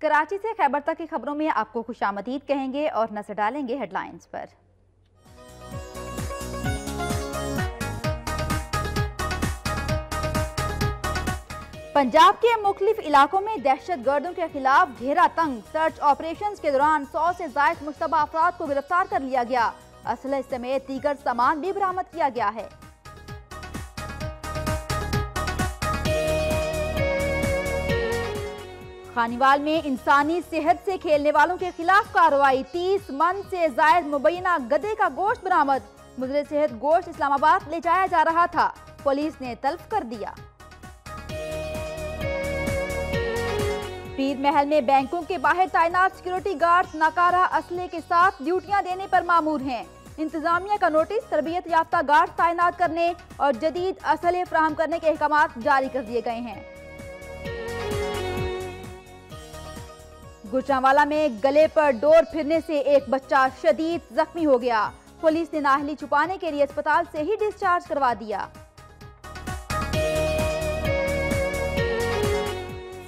कराची से खैबर तक की खबरों में आपको खुशामदीद कहेंगे और नजर डालेंगे हेडलाइंस पर। पंजाब के मुख्तलिफ इलाकों में दहशत गर्दों के खिलाफ घेरा तंग। सर्च ऑपरेशन के दौरान 100 से ज्यादा मुश्तबा अफराद को गिरफ्तार कर लिया गया। असलह समेत दीगर सामान भी बरामद किया गया है। खानीवाल में इंसानी सेहत से खेलने वालों के खिलाफ कार्रवाई। 30 मन से जायद मुबैना गधे का गोश्त बरामद। मुजरे सेहत गोश्त इस्लामाबाद ले जाया जा रहा था, पुलिस ने तल्फ कर दिया। पीर महल में बैंकों के बाहर तैनात सिक्योरिटी गार्ड्स नाकारा असले के साथ ड्यूटियां देने पर मामूर हैं। इंतजामिया का नोटिस तरबियत याफ्ता गार्ड तैनात करने और जदीद असले फराहम करने के अहकाम जारी कर दिए गए हैं। गुजरांवाला में गले पर डोर फिरने से एक बच्चा शदीद जख्मी हो गया। पुलिस ने नाअहली छुपाने के लिए अस्पताल से ही डिस्चार्ज करवा दिया।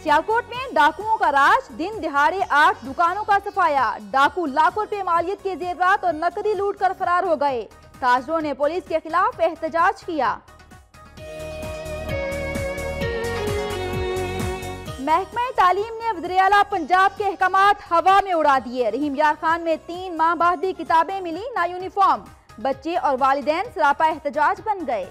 सियालकोट में डाकुओं का राज। दिन दिहाड़े 8 दुकानों का सफाया। डाकू लाखों रुपए मालियत के जेवरात और नकदी लूट कर फरार हो गए। ताजरों ने पुलिस के खिलाफ एहतजाज किया। महकमा तालीम ने वज़ीर-ए-आला पंजाब के अहकामात हवा में उड़ा दिए। रहीम यार खान में 3 माह बाद भी किताबें मिली ना यूनिफॉर्म। बच्चे और वालिदैन सरापा एहतजाज बन गए।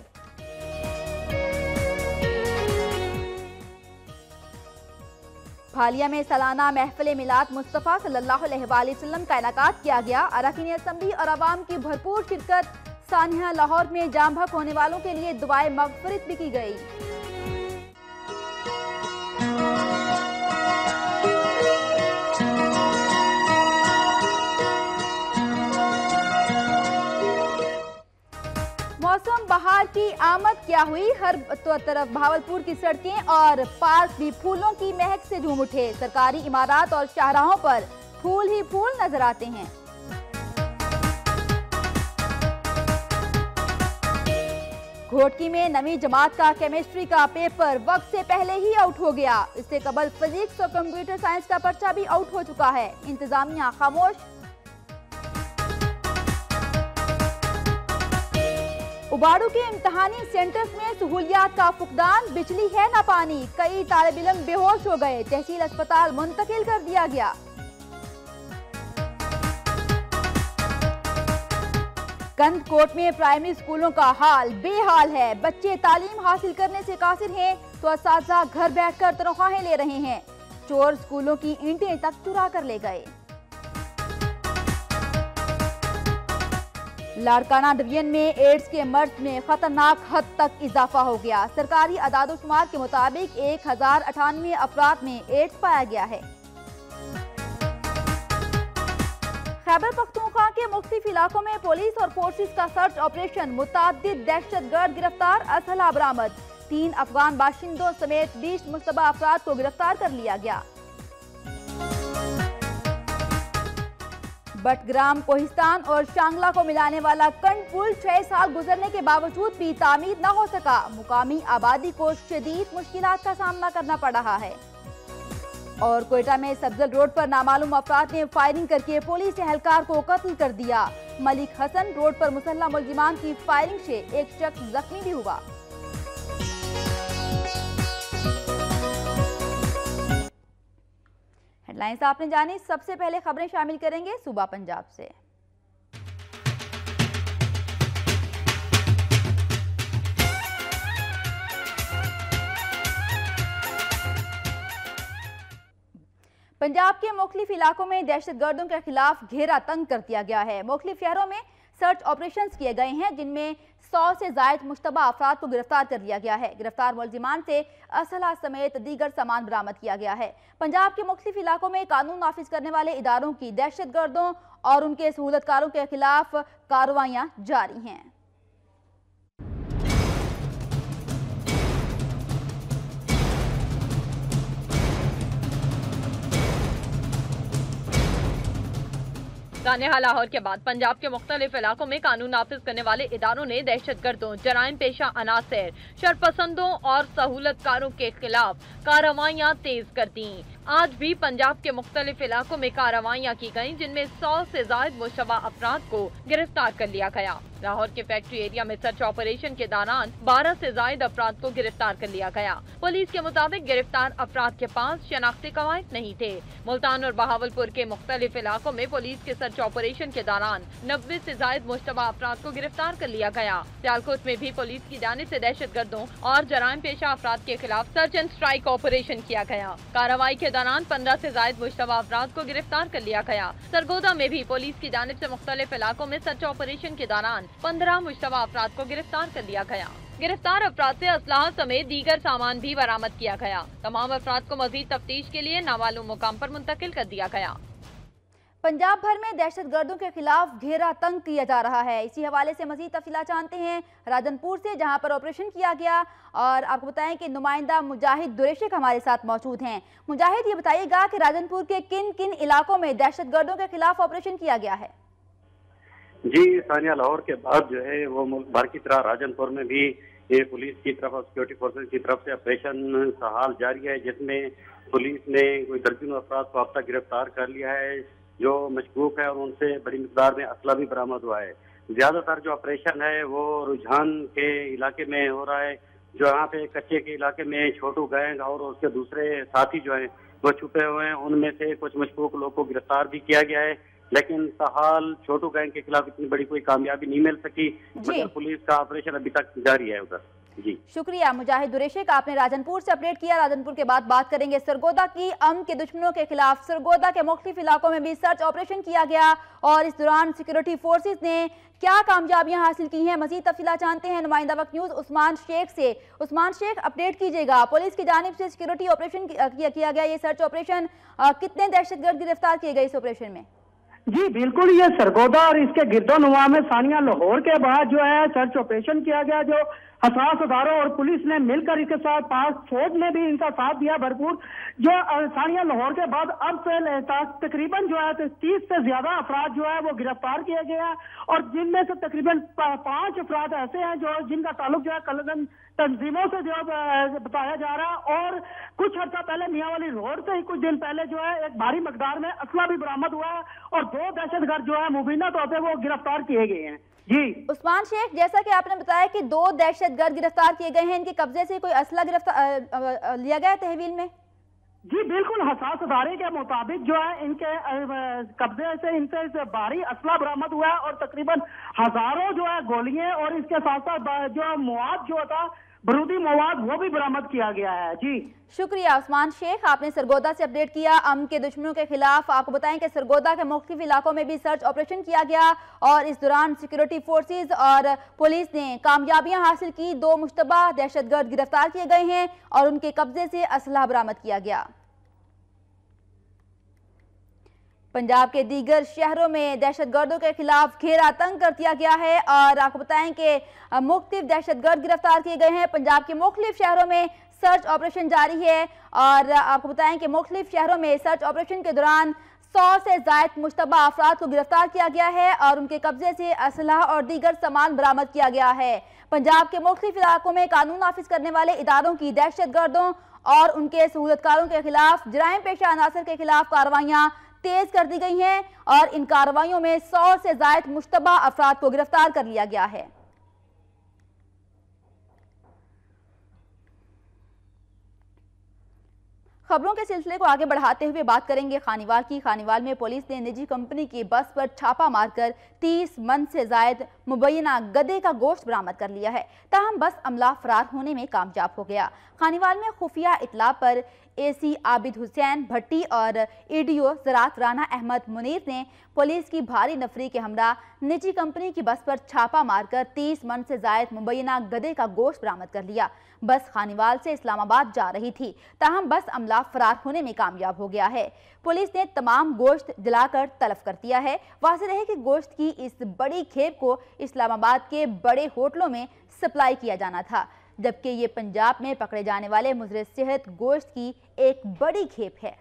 फालिया में सालाना महफिल मिलाद मुस्तफ़ा सल्लल्लाहु अलैहि वसल्लम का इनेकाद किया गया। अरकान असम्बली और आवाम की भरपूर शिरकत। सानिया लाहौर में जाम बहक होने वालों के लिए दुआए मग़फ़िरत भी की गई। मौसम बहार की आमद क्या हुई। हर तरफ भावलपुर की सड़कें और पार्क भी फूलों की महक से झूम उठे। सरकारी इमारत और शाहराहों पर फूल ही फूल नजर आते हैं। घोटकी में 9वीं जमात का केमिस्ट्री का पेपर वक्त से पहले ही आउट हो गया। इससे कबल फिजिक्स और कंप्यूटर साइंस का पर्चा भी आउट हो चुका है। इंतजामिया खामोश। उबाड़ू के इम्तहानी सेंटर्स में सहूलियात का फुकदान। बिजली है ना पानी। कई तालिब इल्म बेहोश हो गए। तहसील अस्पताल मुंतकिल कर दिया गया। कंदकोट में प्राइमरी स्कूलों का हाल बेहाल है। बच्चे तालीम हासिल करने से कासिर हैं तो असातिज़ा घर बैठकर तनख्वाहें ले रहे हैं। चोर स्कूलों की ईंटें तक चुरा कर ले गए। लाड़काना डिवीजन में एड्स के मर्ज में खतरनाक हद तक इजाफा हो गया। सरकारी अदाद-ओ-शुमार के मुताबिक 1098 अफराद में एड्स पाया गया है। खैबर पख्तूनख्वा के मुख्तलिफ इलाकों में पुलिस और फोर्सेस का सर्च ऑपरेशन। मुताद्दिद दहशतगर्द गिरफ्तार। असलहा बरामद। 3 अफगान बाशिंदों समेत 20 मुश्तबा अफराद को गिरफ्तार कर लिया गया। बटग्राम कोहिस्तान और शांगला को मिलाने वाला कंड पुल 6 साल गुजरने के बावजूद भी तामीर न हो सका। मुकामी आबादी को शदीद मुश्किलात का सामना करना पड़ रहा है। और कोयटा में सब्जल रोड पर नामालूम अफराद ने फायरिंग करके पुलिस एहलकार को कत्ल कर दिया। मलिक हसन रोड पर मुसल्लह मुलजिमान की फायरिंग से एक शख्स जख्मी भी हुआ। हेडलाइंस आपने जानी। सबसे पहले खबरें शामिल करेंगे सूबा पंजाब से। पंजाब के मुख्तलिफ इलाकों में दहशतगर्दों के खिलाफ घेरा तंग कर दिया गया है। मुख्तलिफ शहरों में सर्च ऑपरेशन किए गए हैं जिनमें 100 से ज्यादा मुश्तबा अफराद को गिरफ्तार कर लिया गया है। गिरफ्तार मुलजिमान से असलहा समेत दीगर सामान बरामद किया गया है। पंजाब के मुख्तलिफ इलाकों में कानून नाफिज करने वाले इदारों की दहशतगर्दों और उनके सहूलतकारों के खिलाफ कार्रवाइयां जारी हैं। सानिया लाहौर के बाद पंजाब के मुख्तलिफ इलाकों में कानून नाफिज करने वाले इदारों ने दहशतगर्दों, जराइम पेशा अनासर, शरपसंदों और सहूलतकारों के खिलाफ कार्रवाइयां तेज कर दी। आज भी पंजाब के मुख्तलिफ इलाकों में कार्रवाइयां की गयी, जिनमें 100 से ज्यादा मुशतबा अफराद को गिरफ्तार कर लिया गया। लाहौर के फैक्ट्री एरिया में सर्च ऑपरेशन के दौरान 12 से ज्यादा अफराद को गिरफ्तार कर लिया गया। पुलिस के मुताबिक गिरफ्तार अफराद के पास शनाख्ती कवायद नहीं थे। मुल्तान और बहावलपुर के मुख्तलिफ इलाकों में पुलिस के सर्च ऑपरेशन के दौरान 90 से ज्यादा मुशतबा अफराद को गिरफ्तार कर लिया गया। सियालकोट में भी पुलिस की जानिब से दहशतगर्दों और जराइम पेशा अफराद के खिलाफ सर्च एंड स्ट्राइक ऑपरेशन किया गया। कार्रवाई के दौरान 15 से ज्यादा मुशतबा अफराद को गिरफ्तार कर लिया गया। सरगोदा में भी पुलिस की जानिब से मुख्तलिफ इलाकों में सर्च ऑपरेशन के दौरान 15 मुशतबा अफराद को गिरफ्तार कर लिया गया। गिरफ्तार अफराद से असलाह समेत दीगर सामान भी बरामद किया गया। तमाम अफराद को मजीद तफ्तीश के लिए नामालूम मुकाम पर मुंतकिल कर दिया गया। पंजाब भर में दहशतगर्दों के खिलाफ घेरा तंग किया जा रहा है। इसी हवाले से मजीद तफसीलात जानते हैं राजनपुर से, जहां पर ऑपरेशन किया गया। और आपको बताएं कि नुमाइंदा मुजाहिद दुरेशिक हमारे साथ मौजूद हैं। मुजाहिद, ये बताइएगा कि राजनपुर के किन किन इलाकों में दहशतगर्दों के खिलाफ ऑपरेशन किया गया है? जी, सानिया लाहौर के बाद जो है वो मुल्क भर की तरह राजनपुर में भी ये पुलिस की तरफ और सिक्योरिटी फोर्सेज की तरफ से ऑपरेशन सहाल जारी है, जिसमें पुलिस ने कोई दर्जनों अफराद को अब तक गिरफ्तार कर लिया है जो मशकूक है, और उनसे बड़ी मिकदार में असला भी बरामद हुआ है। ज्यादातर जो ऑपरेशन है वो रुझान के इलाके में हो रहा है, जो यहाँ पे कच्चे के इलाके में छोटू गैंग और उसके दूसरे साथी जो हैं वो छुपे हुए हैं। उनमें से कुछ मशकूक लोग को गिरफ्तार भी किया गया है, लेकिन फिलहाल छोटू गैंग के खिलाफ इतनी बड़ी कोई कामयाबी नहीं मिल सकी, मगर पुलिस का ऑपरेशन अभी तक जारी है उधर। जी शुक्रिया मुजाहिद दुरेशिक, आपने राजनपुर से अपडेट किया। राजनपुर के बाद बात करेंगे सरगोदा की। अमन के दुश्मनों के खिलाफ सरगोदा के मुख्तलिफ इलाकों में भी सर्च ऑपरेशन किया गया और इस दौरान सिक्योरिटी फोर्सेज ने क्या कामयाबियां हासिल की हैं, मजीद तफसीलात जानते हैं नुमाइंदा वक्त न्यूज उस्मान शेख से। उस्मान शेख, अपडेट कीजिएगा। पुलिस की जानिब से सिक्योरिटी ऑपरेशन किया गया, ये सर्च ऑपरेशन, कितने दहशतगर्द गिरफ्तार किए गए इस ऑपरेशन में? जी बिल्कुल, ये सरगोदा और इसके गिरदोनुमा में सानिया लाहौर के बाद जो है सर्च ऑपरेशन किया गया, जो हसास अदारों और पुलिस ने मिलकर इसके साथ पास फौज ने भी इनका साथ दिया भरपूर। जो सानिया लाहौर के बाद अब से तकरीबन जो है 30 से ज्यादा अफराद जो है वो गिरफ्तार किए गए हैं, और जिनमें से तकरीबन 5 अफराद ऐसे हैं जो जिनका ताल्लुक जो है कलगन तंजीमों से जो बताया जा रहा है। और कुछ अर्सा पहले मियांवाली रोड से ही कुछ दिन पहले जो है एक भारी मकदार में असला भी बरामद हुआ है और 2 दहशतगर्द जो है मुबीना तौर पर वो गिरफ्तार किए गए हैं। जी उस्मान शेख, जैसा कि आपने बताया कि 2 दहशतगर्द गिरफ्तार किए गए हैं, इनके कब्जे से कोई असला गिरफ्तार लिया गया तहवील में? जी बिल्कुल, हसास अदारे के मुताबिक जो है इनके कब्जे से इनसे भारी असला बरामद हुआ है और तकरीबन हजारों जो है गोलियां और इसके साथ साथ जो मवाद जो था बारूदी मवाद वो भी बरामद किया गया है। जी शुक्रिया उस्मान शेख, आपने सरगोदा से अपडेट किया। अमन के दुश्मनों के खिलाफ आपको बताएं कि सरगोदा के मुख्तलिफ इलाकों में भी सर्च ऑपरेशन किया गया और इस दौरान सिक्योरिटी फोर्सेज और पुलिस ने कामयाबियां हासिल की। 2 मुश्तबा दहशतगर्द गिरफ्तार किए गए हैं और उनके कब्जे से असलहा बरामद किया गया। पंजाब के दीगर शहरों में दहशतगर्दों के खिलाफ घेरा तंग कर दिया गया है और आपको बताएं कि मुख्तलिफ दहशतगर्द गिरफ्तार किए गए हैं। पंजाब के मुख्तलिफ शहरों में सर्च ऑपरेशन जारी है और आपको बताएं कि मुख्तलिफ शहरों में सर्च ऑपरेशन के दौरान 100 से ज्यादा मुश्तबा अफराद को गिरफ्तार किया गया है और उनके कब्जे से असलहा और दीगर सामान बरामद किया गया है। पंजाब के मुख्तलिफ इलाकों में कानून नाफिज करने वाले इदारों की दहशतगर्दों और उनके सहूलतकारों के खिलाफ जराइम पेशा अनासर के खिलाफ कार्रवाइयां तेज कर दी गई हैं और इन कार्रवाइयों में 100 से ज्यादा मुश्तबा अफराद को गिरफ्तार कर लिया गया है। खबरों के सिलसिले को आगे बढ़ाते हुए बात करेंगे खानीवाल की। खानीवाल में पुलिस ने निजी कंपनी की बस पर छापा मारकर 30 मन से जायद मुबैना गधे का गोश्त बरामद कर लिया है। ताहम बस अमला फरार होने में कामयाब हो गया। खानीवाल में खुफिया इतला पर एसी आबिद हुसैन भट्टी और ईडीओ ज़रात राना अहमद मुनीर ने पुलिस की भारी नफरी के हमरा निजी कंपनी की बस पर छापा मारकर 30 मन से जायद मुबैना गधे का गोश्त बरामद कर लिया। बस खानीवाल से इस्लामाबाद जा रही थी, ताहम बस अमला फरार होने में कामयाब हो गया है। पुलिस ने तमाम गोश्त जलाकर तलब कर दिया है। वाज़ेह रहे कि गोश्त की इस बड़ी खेप को इस्लामाबाद के बड़े होटलों में सप्लाई किया जाना था, जबकि ये पंजाब में पकड़े जाने वाले मुज़र सेहत गोश्त की एक बड़ी खेप है।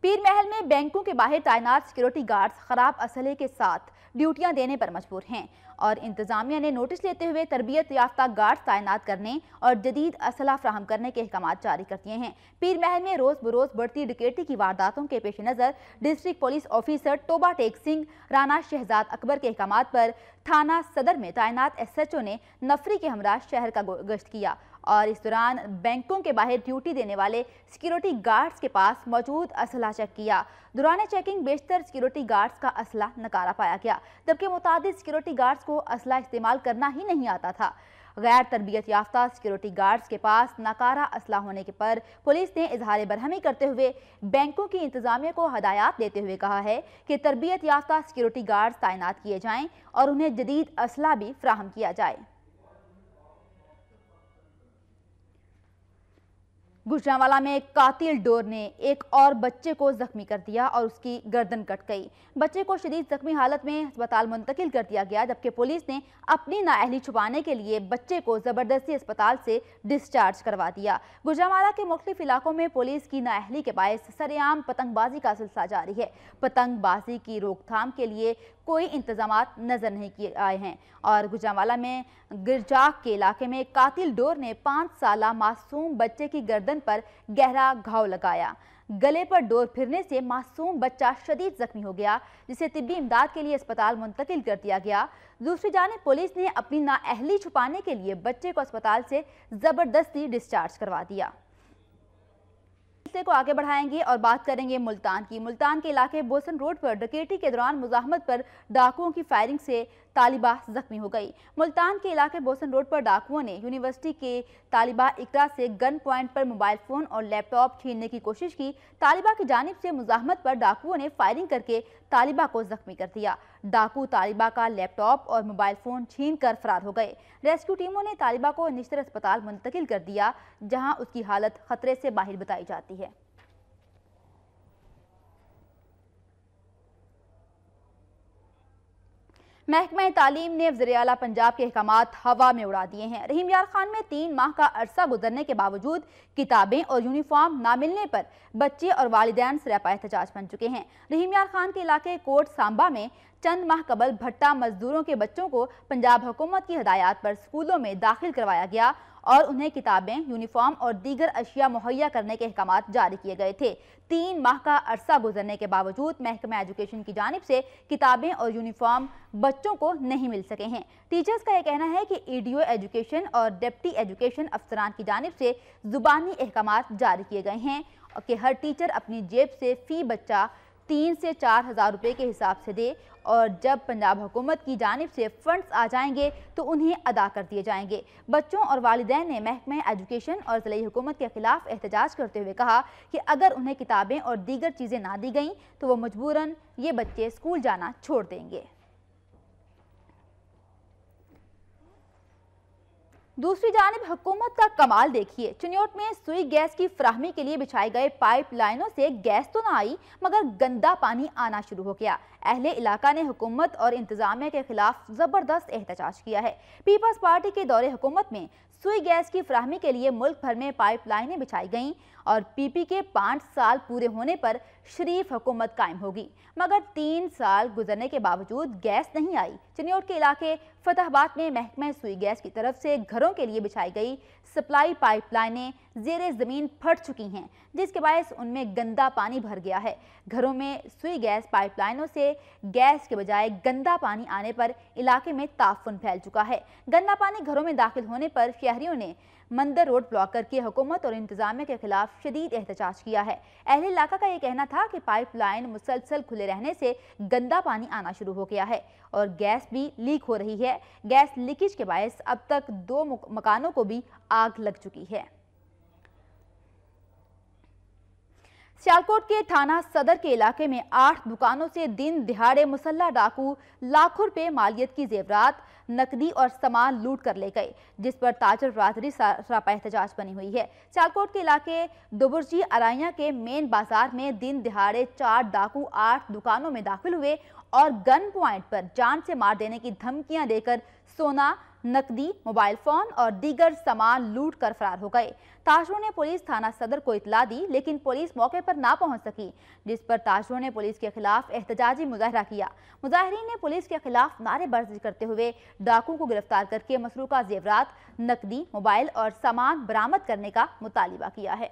पीर महल में बैंकों के बाहर तैनात सिक्योरिटी गार्ड्स खराब असलहे के साथ ड्यूटियां देने पर मजबूर हैं और इंतजामिया ने नोटिस लेते हुए तरबियत याफ्ता गार्ड्स तैनात करने और जदीद असला फ्राहम करने के अहकाम जारी कर दिए हैं। पीर महल में रोज बरोज बढ़ती डकैती की वारदातों के पेश नज़र डिस्ट्रिक्ट पुलिस ऑफिसर तोबा टेक सिंह राना शहजाद अकबर के अहकाम पर थाना सदर में तैनात SHO ने नफरी के हमरा शहर का गश्त किया और इस दौरान बैंकों के बाहर ड्यूटी देने वाले सिक्योरिटी गार्ड्स के पास मौजूद असला चेक किया। दौरान चेकिंग बेशतर सिक्योरिटी गार्ड्स का असला नकारा पाया गया, जबकि मुतादिद सिक्योरिटी गार्ड्स को असला इस्तेमाल करना ही नहीं आता था। गैर तरबियत याफ्ता सिक्योरिटी गार्ड्स के पास नकारा असला होने के पर पुलिस ने इजहार बरहमी करते हुए बैंकों की इंतजामिया को हदायत देते हुए कहा है कि तरबियत याफ्ता सिक्योरिटी गार्ड्स तैनात किए जाएं और उन्हें जदीद असला भी फ्राहम किया जाए। गुजरांवाला में कातिल डोर ने एक और बच्चे को जख्मी कर दिया और उसकी गर्दन कट गई। बच्चे को शदीद जख्मी हालत में अस्पताल मुंतकिल कर दिया गया, जबकि पुलिस ने अपनी नाअहली छुपाने के लिए बच्चे को जबरदस्ती अस्पताल से डिस्चार्ज करवा दिया। गुजरांवाला के मुख्तलिफ इलाकों में पुलिस की नाअहली के बायस सरेआम पतंगबाजी का सिलसिला जारी है। पतंगबाजी की रोकथाम के लिए कोई इंतजामात नजर नहीं किए आए हैं और गुजरांवाला में गिरजाक के इलाके में कातिल डोर ने 5 साला मासूम बच्चे की गर्दन पर गहरा घाव लगाया। गले पर डोर फिरने से मासूम बच्चा शदीद जख्मी हो गया, जिसे तिब्बी इमदाद के लिए अस्पताल मुंतकिल कर दिया गया। दूसरी जानिब पुलिस ने अपनी नाअहली छुपाने के लिए बच्चे को अस्पताल से जबरदस्ती डिस्चार्ज करवा दिया। को आगे बढ़ाएंगे और बात करेंगे मुल्तान की। मुल्तान के इलाके बोसन रोड पर डकैती के दौरान मुजाहमत पर डाकुओं की फायरिंग से तालिबा जख्मी हो गई। मुल्तान के इलाके बोसन रोड पर डाकुओं ने यूनिवर्सिटी के तालिबा इकरा से गन पॉइंट पर मोबाइल फोन और लैपटॉप छीनने की कोशिश की। तालिबा की जानिब से मुजाहमत पर डाकुओं ने फायरिंग करके तालिबा को जख्मी कर दिया। डाकू तालिबा का लैपटॉप और मोबाइल फोन छीन कर फरार हो गए। रेस्क्यू टीमों ने तालिबा को निश्चित अस्पताल मुंतकिल कर दिया, जहां उसकी हालत खतरे से बाहर बताई जाती है। महकमा तालीम ने वज़ीर आला पंजाब के अहकामात हवा में उड़ा दिए हैं। रहीम यार खान में 3 माह का अरसा गुजरने के बावजूद किताबें और यूनिफॉर्म ना मिलने पर बच्चे और वालिदैन सरापा एहतजाज बन चुके हैं। रहीम यार खान के इलाके कोट सांबा में चंद माह कबल भट्टा मजदूरों के बच्चों को पंजाब हुकूमत की हदायत पर स्कूलों में दाखिल करवाया गया और उन्हें किताबें, यूनिफॉर्म और दीगर अशिया मुहैया करने के अहकामात जारी किए गए थे। 3 माह का अरसा गुजरने के बावजूद महकमा एजुकेशन की जानिब से किताबें और यूनिफॉर्म बच्चों को नहीं मिल सके हैं। टीचर्स का यह कहना है कि EDO एजुकेशन और डिप्टी एजुकेशन अफसरान की जानिब से जुबानी अहकामात जारी किए गए हैं कि हर टीचर अपनी जेब से फी बच्चा 3 से 4 हज़ार रुपये के हिसाब से दे और जब पंजाब हुकूमत की जानिब से फंड्स आ जाएंगे तो उन्हें अदा कर दिए जाएंगे। बच्चों और वालिदैन ने महकमा एजुकेशन और ज़िला हुकूमत के खिलाफ एहतजाज करते हुए कहा कि अगर उन्हें किताबें और दीगर चीज़ें ना दी गईं तो वो मजबूरन ये बच्चे स्कूल जाना छोड़ देंगे। दूसरी जानिब हुकूमत का कमाल देखिए। चिन्योट में सुई गैस की फ्राहमी के लिए बिछाए गए पाइप लाइनों से गैस तो ना आई मगर गंदा पानी आना शुरू हो गया। अहले इलाका ने हुकूमत और इंतजामिया के खिलाफ जबरदस्त एहतजाज किया है। पीपल्स पार्टी के दौरे हुकूमत में सुई गैस की फ्राहमी के लिए मुल्क भर में पाइप लाइनें बिछाई गईं और PP के 5 साल पूरे होने पर शरीफ हुकूमत कायम होगी, मगर 3 साल गुजरने के बावजूद गैस नहीं आई। चिन्योट के इलाके फतहबाद में महकमा सुई गैस की तरफ से घरों के लिए बिछाई गई सप्लाई पाइपलाइनें ज़ेरे ज़मीन फट चुकी हैं, जिसके बायस उनमें गंदा पानी भर गया है। घरों में सुई गैस पाइपलाइनों से गैस के बजाय गंदा पानी आने पर इलाके में ताफुन फैल चुका है। गंदा पानी घरों में दाखिल होने पर शहरियों ने मंदिर रोड ब्लॉक करके हुकूमत और इंतजामिया के खिलाफ शदीद एहतजाज किया है। अहले इलाका का ये कहना था कि पाइपलाइन मुसलसल खुले रहने से गंदा पानी आना शुरू हो गया है और गैस भी लीक हो रही है। गैस लीकेज के बायस अब तक 2 मकानों को भी आग लग चुकी है। सियालकोट के थाना सदर के इलाके में 8 दुकानों से दिन दिहाड़े मुसल्ला डाकू लाखों रुपए मालियत की जेवरात, नकदी और सामान लूट कर ले गए, जिस पर ताजर बरादरी सरापा एहतजाज बनी हुई है। सियालकोट के इलाके दुबुर्जी अराइया के मेन बाजार में दिन दिहाड़े 4 डाकू 8 दुकानों में दाखिल हुए और गन पॉइंट पर जान से मार देने की धमकियां देकर सोना, नकदी, मोबाइल फोन और दीगर सामान लूट कर फरार हो गए। ताजरों ने पुलिस थाना सदर को इतला दी, लेकिन पुलिस मौके पर ना पहुंच सकी, जिस पर ताजरों ने पुलिस के खिलाफ एहतजाजी मुजाहरा किया। मुजाहिरीन ने पुलिस के खिलाफ नारेबाजी करते हुए डाकुओं को गिरफ्तार करके मसरूका जेवरात, नकदी, मोबाइल और सामान बरामद करने का मुतालिबा किया है।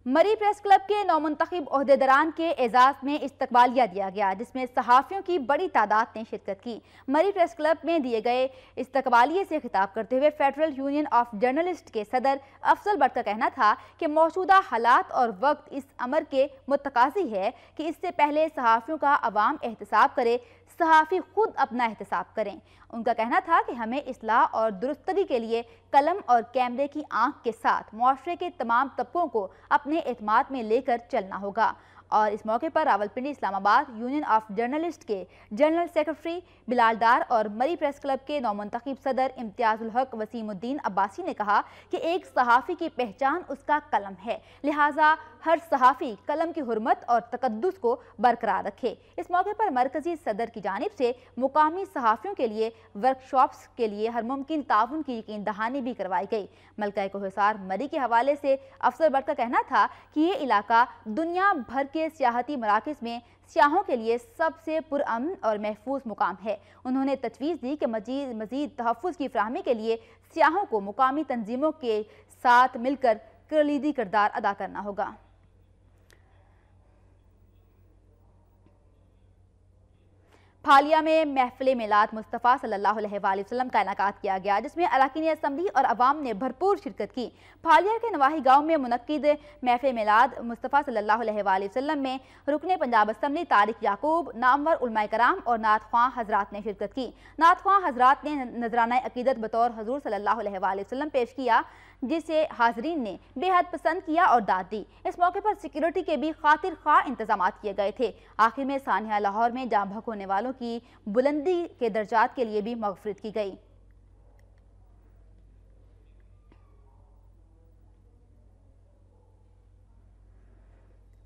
मरी प्रेस क्लब के नौमुंतखब ओहदेदारान के एजाज में इस्तकबालिया दिया गया, जिसमें सहाफ़ियों की बड़ी तादाद ने शिरकत की। मरी प्रेस क्लब में दिए गए इस्तकबालिये से खिताब करते हुए फेडरल यूनियन ऑफ जर्नलिस्ट के सदर अफजल भट्ट का कहना था कि मौजूदा हालात और वक्त इस अमर के मुतकाज़ी है कि इससे पहले सहाफ़ियों का अवाम एहतसाब करे, सहाफ़ी खुद अपना एहतसाब करें। उनका कहना था कि हमें इस्लाह और दुरुस्तगी के लिए कलम और कैमरे की आंख के साथ मुआशरे के तमाम तबकों को अपने एतमाद में लेकर चलना होगा। और इस मौके पर Rawalpindi Islamabad union of journalist के जनरल सेक्रेटरी बिलाल डार और मरी प्रेस क्लब के नौमुंतखब सदर इम्तियाजुल हक वसीमुद्दीन अब्बासी ने कहा कि एक सहाफ़ी की पहचान उसका कलम है, लिहाजा हर सहाफ़ी कलम की हुर्मत और तकद्दुस को बरकरार रखे। इस मौके पर मरकजी सदर की जानिब से मुकामी सहाफ़ियों के लिए वर्कशॉप्स के लिए हर मुमकिन ताउन की यकीन दहानी भी करवाई गई। मलका कोहिसार मरी के हवाले से अफसर भट्ट का कहना था कि ये इलाका दुनिया भर के सियाहती मराकज़ में सियाहों के लिए सबसे पुरअमन और महफूज मुकाम है। उन्होंने तजवीज़ दी कि मज़ीद तहफ़्फ़ुज़ की फ़राहमी के लिए सियाहों को मुकामी तंजीमों के साथ मिलकर कलीदी किरदार अदा करना होगा। फालिया में महफिल मिलाद मुस्तफ़ा सल्लल्लाहु अलैहि वसल्लम का इनाकात किया गया, जिसमें अरकान असम्बली और अवाम ने भरपूर शिरकत की। फालिया के नवाही गांव में मुनक्किद महफिल मिलाद मुस्तफ़ा सल्लल्लाहु अलैहि वसल्लम में रुकने पंजाब असम्बली तारिक याकूब, नामवर उलमाए कराम और नात ख्वां हजरात ने शिरकत की। नात ख्वां हजरात ने नजराना अकीदत बतौर हजूर सल्लल्लाहु अलैहि वसल्लम पेश किया, जिसे हाजरीन ने बेहद पसंद किया और दाद दी। इस मौके पर सिक्योरिटी के भी खातिर खा इंतजाम किए गए थे। आखिर में सानिया लाहौर में जाम भक होने वालों की बुलंदी के दर्जात के लिए भी मगफिरत की गई।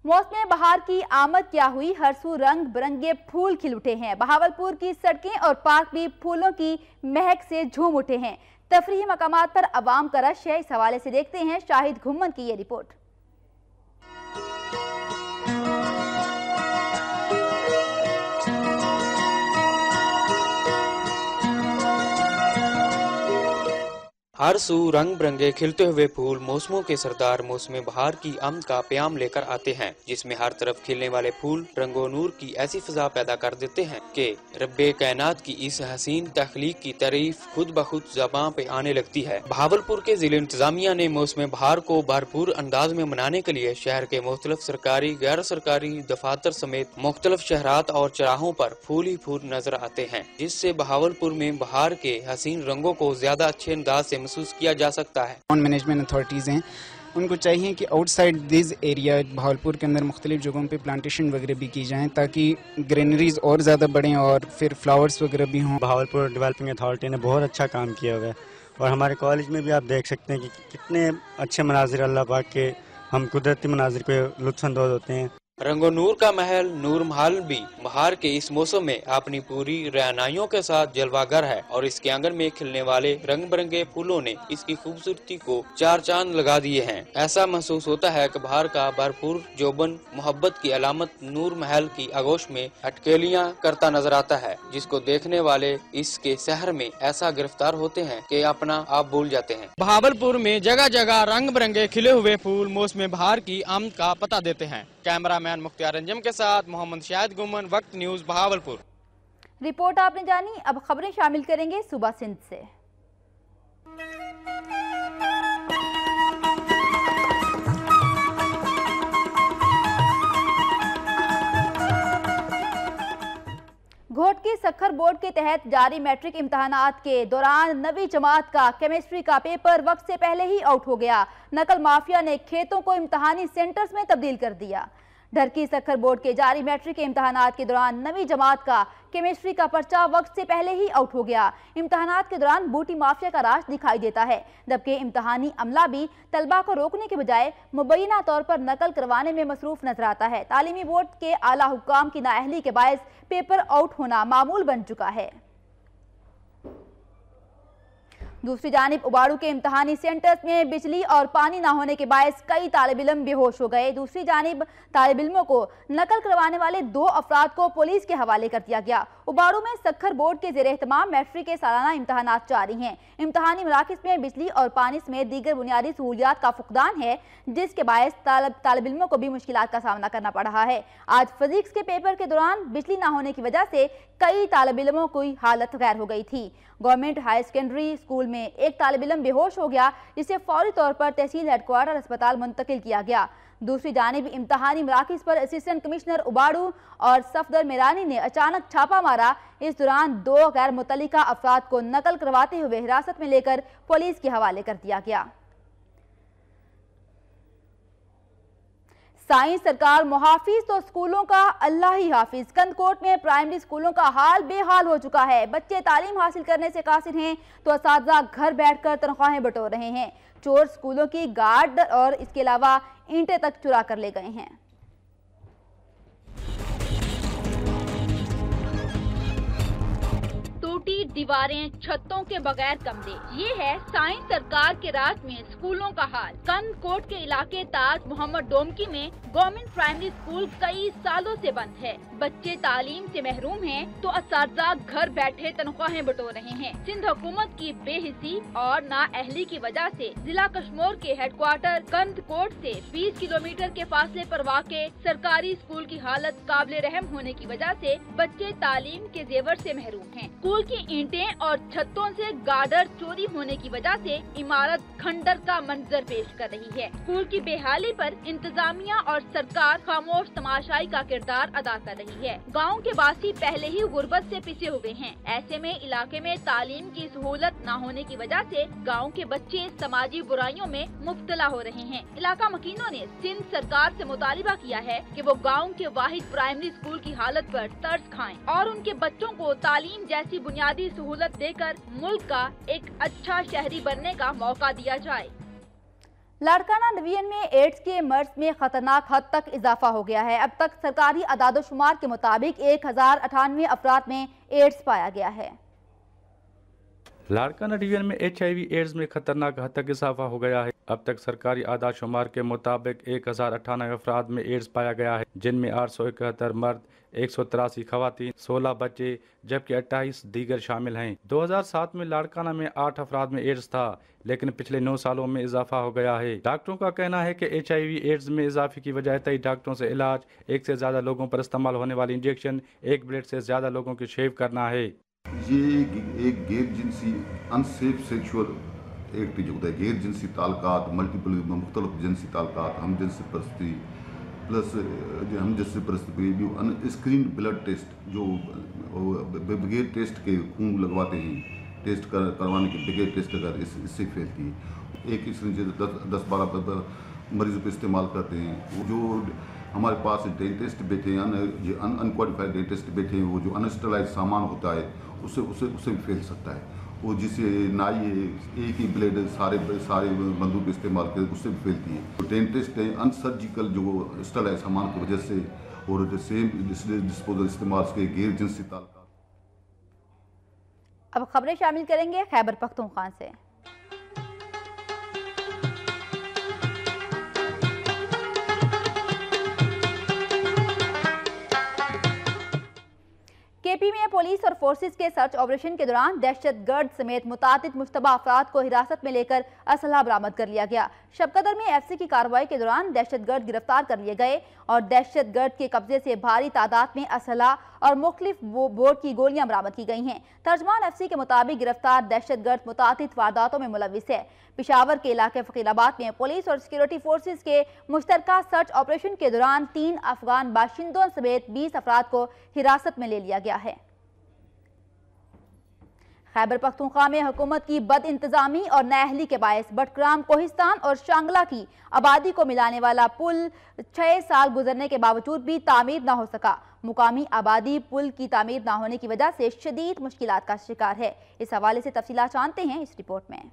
मौसम बहार की आमद क्या हुई, हर सू रंग बिरंगे फूल खिल उठे हैं। बहावलपुर की सड़कें और पार्क भी फूलों की महक से झूम उठे हैं। तफरीही मकामात पर अवाम का रश है। इस हवाले से देखते हैं शाहिद घुम्मन की ये रिपोर्ट। हर सू रंग बिरंगे खिलते हुए फूल मौसमों के सरदार मौसम बहार की आमद का प्याम लेकर आते हैं, जिसमें हर तरफ खिलने वाले फूल रंगो नूर की ऐसी फिजा पैदा कर देते हैं कि रब्बे कायनात की इस हसीन तख्लीक की तारीफ खुद ब खुद ज़बान पे आने लगती है। बहावलपुर के जिले इंतजामिया ने मौसम बहार को भरपूर अंदाज में मनाने के लिए शहर के मुख्तलिफ सरकारी गैर सरकारी दफातर समेत मुख्तलिफ शहरात और चौराहों पर फूल ही फूल नजर आते हैं, जिससे बहावलपुर में बहार के हसीन रंगों को ज्यादा अच्छे अंदाज से महसूस किया जा सकता है। मैनेजमेंट अथॉरिटीज़ हैं, उनको चाहिए कि आउटसाइड दिस एरिया बहावलपुर के अंदर मुख्तलिफ जगहों पे प्लांटेशन वगैरह भी की जाएं, ताकि ग्रीनरीज और ज़्यादा बढ़ें और फिर फ्लावर्स वगैरह भी हों। बहावलपुर डेवलपिंग अथॉरिटी ने बहुत अच्छा काम किया हुआ है और हमारे कॉलेज में भी आप देख सकते हैं कि कितने अच्छे मनाजिर अल्लाह पाक के हम कुदरती मनाजिर पे लुत्फ़अंदोज़ होते हैं। रंगो नूर का महल नूर महल भी बहार के इस मौसम में अपनी पूरी रैनाइयों के साथ जलवागर है और इसके आंगन में खिलने वाले रंग बिरंगे फूलों ने इसकी खूबसूरती को चार चांद लगा दिए हैं। ऐसा महसूस होता है कि बहार का भरपूर जोबन मोहब्बत की अलामत नूर महल की आगोश में अटकेलियां करता नजर आता है, जिसको देखने वाले इसके शहर में ऐसा गिरफ्तार होते हैं कि अपना आप भूल जाते हैं। बहावलपुर में जगह जगह रंग बिरंगे खिले हुए फूल मौसम बहार की आमद का पता देते हैं। कैमरामैन मुख्तियार अंजम के साथ मोहम्मद शाहिद गुमन, वक्त न्यूज़ बहावलपुर। रिपोर्ट आपने जानी, अब खबरें शामिल करेंगे सुबह सिंध से। घोटकी सखर बोर्ड के तहत जारी मैट्रिक इम्तहानात के दौरान 9वीं जमात का केमिस्ट्री का पेपर वक्त से पहले ही आउट हो गया। नकल माफिया ने खेतों को इम्तहानी सेंटर्स में तब्दील कर दिया। ढरकी सखर बोर्ड के जारी मैट्रिक के इम्तहानात के दौरान 9वीं जमात का केमिस्ट्री का पर्चा वक्त से पहले ही आउट हो गया। इम्तहानात के दौरान बूटी माफिया का राज दिखाई देता है, जबकि इम्तहानी अमला भी तलबा को रोकने के बजाय मुबैना तौर पर नकल करवाने में मसरूफ नजर आता है। तालीमी बोर्ड के आला हुक्काम की नाअहली के बायस पेपर आउट होना मामूल बन चुका है। दूसरी जानिब उबाड़ू के इम्तहानी सेंटर्स में बिजली और पानी न होने के बायस कई तालिब इल्म बेहोश हो गए। दूसरी जानिब तालिब इल्मों को नकल करवाने वाले 2 अफराद को पुलिस के हवाले कर दिया गया। उबाड़ू में सखर बोर्ड के ज़ेर एहतमाम मैट्रिक के सालाना इम्तहानात जारी हैं। इम्तहानी मराकिज़ में बिजली और पानी समेत दीगर बुनियादी सहूलियात का फुकदान है, जिसके बायस तालिब इल्मों को भी मुश्किलात का सामना करना पड़ रहा है। आज फिजिक्स के पेपर के दौरान बिजली न होने की वजह से कई तालिब इल्मों की हालत गैर हो गई थी। गवर्नमेंट हाई सेकेंडरी स्कूल में एक तालिब इल्म बेहोश हो गया, जिसे फौरी तौर पर तहसील हेडक्वार्टर अस्पताल मुंतकिल किया गया। दूसरी जानिब इम्तहानी मराकिज़ पर असिस्टेंट कमिश्नर उबाड़ू और सफदर मेरानी ने अचानक छापा मारा। इस दौरान 2 गैर मुतल्लिका अफराद को नकल करवाते हुए हिरासत में लेकर पुलिस के हवाले कर दिया गया। साईं सरकार मुहाफिज तो स्कूलों का अल्लाह ही हाफिज। कंदकोट में प्राइमरी स्कूलों का हाल बेहाल हो चुका है। बच्चे तालीम हासिल करने से कासिर हैं तो असातिज़ा घर बैठकर तनख्वाहें बटोर रहे हैं। चोर स्कूलों की गार्ड और इसके अलावा ईंटें तक चुरा कर ले गए हैं। टूटी दीवारें, छतों के बगैर कमरे, ये है साईं सरकार के राज में स्कूलों का हाल। कंदकोट के इलाके ताज मोहम्मद डोमकी में गवर्नमेंट प्राइमरी स्कूल कई सालों से बंद है। बच्चे तालीम से महरूम हैं तो असातिज़ा घर बैठे तनख्वाहें बटोर रहे हैं। सिंध हुकूमत की बेहिसी और नाअहली की वजह से जिला कश्मीर के हेडक्वार्टर कंदकोट से 20 किलोमीटर के फासले पर वाक़े सरकारी स्कूल की हालत काबिल रहम होने की वजह से बच्चे तालीम के जेवर से महरूम हैं। स्कूल की ईंटें और छतों से गार्डर चोरी होने की वजह से इमारत खंडर का मंजर पेश कर रही है। स्कूल की बेहाली पर इंतजामिया और सरकार खामोश तमाशाई का किरदार अदा कर रही है। गांव के वासी पहले ही गुर्बत से पिसे हुए हैं। ऐसे में इलाके में तालीम की सहूलत न होने की वजह से गांव के बच्चे समाजी बुराइयों में मुब्तला हो रहे हैं। इलाका मकीनों ने सिंध सरकार से मुतालिबा किया है कि वो गाँव के वाहिद प्राइमरी स्कूल की हालत पर तरस खाएं और उनके बच्चों को तालीम जैसी बुनियादी सहूलत देकर मुल्क का एक अच्छा शहरी बनने का मौका दिया जाए। लाड़काना डिवीजन में एड्स के मर्ज में खतरनाक हद तक इजाफा हो गया है। अब तक सरकारी आदादोशुमार के मुताबिक 1098 अफराद में एड्स पाया गया है। लाड़काना डिवीजन में HIV एड्स में खतरनाक हद तक इजाफा हो गया है। अब तक सरकारी आदादोशुमार के मुताबिक 1098 अफराद में एड्स पाया गया है, जिनमें 871 मर्द, 183 खवातीन, 16 बच्चे जबकि 28 दीगर शामिल हैं। 2007 में लाड़काना में 8 अफराद में एड्स था, लेकिन पिछले 9 सालों में इजाफा हो गया है। डॉक्टरों का कहना है कि HIV एड्स में इजाफे की वजह कई डॉक्टरों से इलाज, एक से ज्यादा लोगों पर इस्तेमाल होने वाली इंजेक्शन, एक ब्लेड से ज्यादा लोगों की शेव करना है। ये एक गैर जिनसी अनसेफ सेक्सुअल एक्ट जो होता है, गैर जिनसी ताल्लुकात, मल्टीपल मुख्तलिफ जिनसी ताल्लुकात, हम जिनसी परस्ती प्लस हम जिनसी परस्ती, स्क्रीन ब्लड टेस्ट जो बगैर टेस्ट के खून लगवाते हैं, टेस्ट करवाने के बगैर टेस्ट अगर इससे फैलती है। एक सिरिंज 10-12 मरीजों पर इस्तेमाल करते हैं। जो हमारे पास डेंटिस्ट बैठे हैं, अनक्वालिफाइड डेंटिस्ट बैठे हैं, वो जो अनस्टरलाइज सामान होता है उससे भी फैल सकता है। वो जिससे नाई एक ही ब्लेड सारे बंदूक पे इस्तेमाल करते उससे भी फैलती है। डेंटिस्ट है अनसर्जिकल जो स्टरलाइज सामान की वजह से और सेम डिस्पोजल इस्तेमाल के गैर जिनसी ताल्लुकात। अब खबरें शामिल करेंगे खैबर पख्तूनख्वा से। केपी में पुलिस और फोर्सेस के सर्च ऑपरेशन के दौरान दहशतगर्द समेत मुतादिद मुश्तबा अफराद को हिरासत में लेकर असलहा बरामद कर लिया गया। शबकदर में FC की कार्रवाई के दौरान दहशतगर्द गिरफ्तार कर लिए गए और दहशतगर्द के कब्जे से भारी तादाद में असलहा और मुख्तलिफ बोर्ड की गोलियां बरामद की गई हैं। तर्जमान FC के मुताबिक गिरफ्तार दहशतगर्द मुतादिद वारदातों में मुलविस है। पिशावर के इलाके फकीराबाद में पुलिस और सिक्योरिटी फोर्सेस के मुश्तरका सर्च ऑपरेशन के दौरान 3 अफगान बाशिंदों समेत 20 अफराद को हिरासत में ले लिया गया है। खैबर पख्तूनख्वा में हुकूमत की बद इंतजामी और नाअहली के बायस बटग्राम, कोहिस्तान और शांगला की आबादी को मिलाने वाला पुल 6 साल गुजरने के बावजूद भी तामीर न हो सका। मुकामी आबादी पुल की तामीर न होने की वजह से शदीद मुश्किलात का शिकार है। इस हवाले से तफसीलात जानते हैं इस रिपोर्ट में।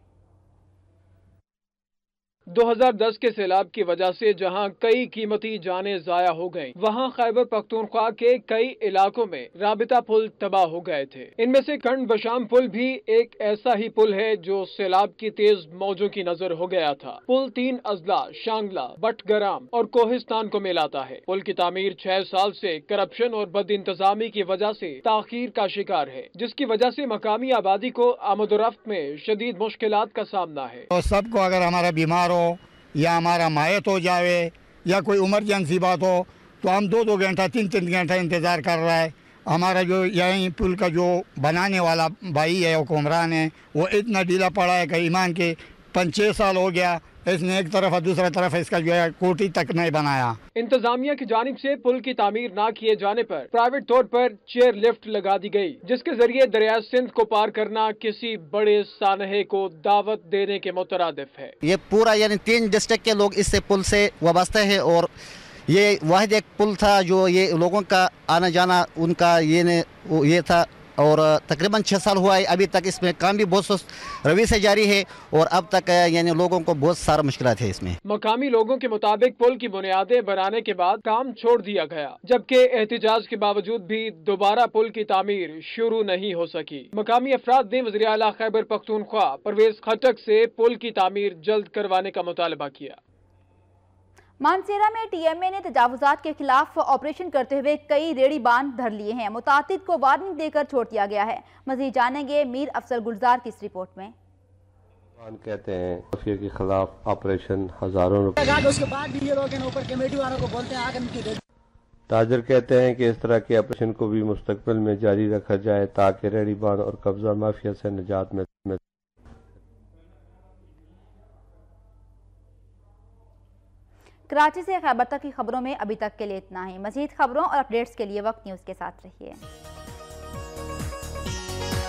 2010 के सैलाब की वजह से जहां कई कीमती जानें जाया हो गईं, वहां खैबर पख्तूनख्वा के कई इलाकों में राबिता पुल तबाह हो गए थे। इनमें से कंड बशाम पुल भी एक ऐसा ही पुल है जो सैलाब की तेज मौजों की नजर हो गया था। पुल 3 अजला, शांगला, बटग्राम और कोहिस्तान को मिलाता है। पुल की तामीर 6 साल से करप्शन और बद इंतजामी की वजह से ताखीर का शिकार है, जिसकी वजह से मकामी आबादी को आमदोरफ्त में शदीद मुश्किलात का सामना है। और सबको अगर हमारा बीमार हो या हमारा मायत हो जावे या कोई इमरजेंसी बात हो तो हम 2-2 घंटा 3-3 घंटा इंतज़ार कर रहा है। हमारा जो यहीं पुल का जो बनाने वाला भाई है, हुक्मरान है, वो इतना ढीला पड़ा है कि ईमान के 5-6 साल हो गया, इसने एक तरफ और दूसरा तरफ इसका जो है कोठी तक नहीं बनाया। इंतजामिया की जानिब से पुल की तामीर न किए जाने पर प्राइवेट तौर पर चेयर लिफ्ट लगा दी गई, जिसके जरिए दरिया सिंध को पार करना किसी बड़े सानहे को दावत देने के मुतरादिफ है। ये पूरा यानी 3 डिस्ट्रिक्ट के लोग इससे पुल से वाबस्ता है और ये वाहिद एक पुल था जो ये लोगों का आना जाना उनका ये था और तकरीबन 6 साल हुआ है। अभी तक इसमें काम भी बहुत सुस्त रवि से जारी है और अब तक यानी लोगों को बहुत सारा मुश्किलात है इसमें। मकामी लोगों के मुताबिक पुल की बुनियादें बनाने के बाद काम छोड़ दिया गया, जबकि एहतिजाज के बावजूद भी दोबारा पुल की तामीर शुरू नहीं हो सकी। मकामी अफराद ने वज़ीर आला खैबर पख्तूनख्वा परवेज खटक से पुल की तामीर जल्द करवाने का मुतालबा किया। मानसेरा में टीएमए ने तजावुजात के खिलाफ ऑपरेशन करते हुए कई रेड़ी बांध धर लिए हैं। मुतातिद को वार्निंग देकर छोड़ दिया गया है। मजीद जानेंगे मीर अफजल गुलजार की इस रिपोर्ट में। कहते हैं माफिया के खिलाफ ऑपरेशन हजारों उसके बाद भी ये लोग ऊपर कमेटी वालों को बोलते हैं आगे। ताजर कहते हैं कि इस तरह के ऑपरेशन को भी मुस्तकबिल में जारी रखा जाए ताकि रेड़ी बांध और कब्जा माफिया से निजात में। कराची से खैबर तक की खबरों में अभी तक के लिए इतना ही। मजीद खबरों और अपडेट्स के लिए वक्त न्यूज़ के साथ रहिए।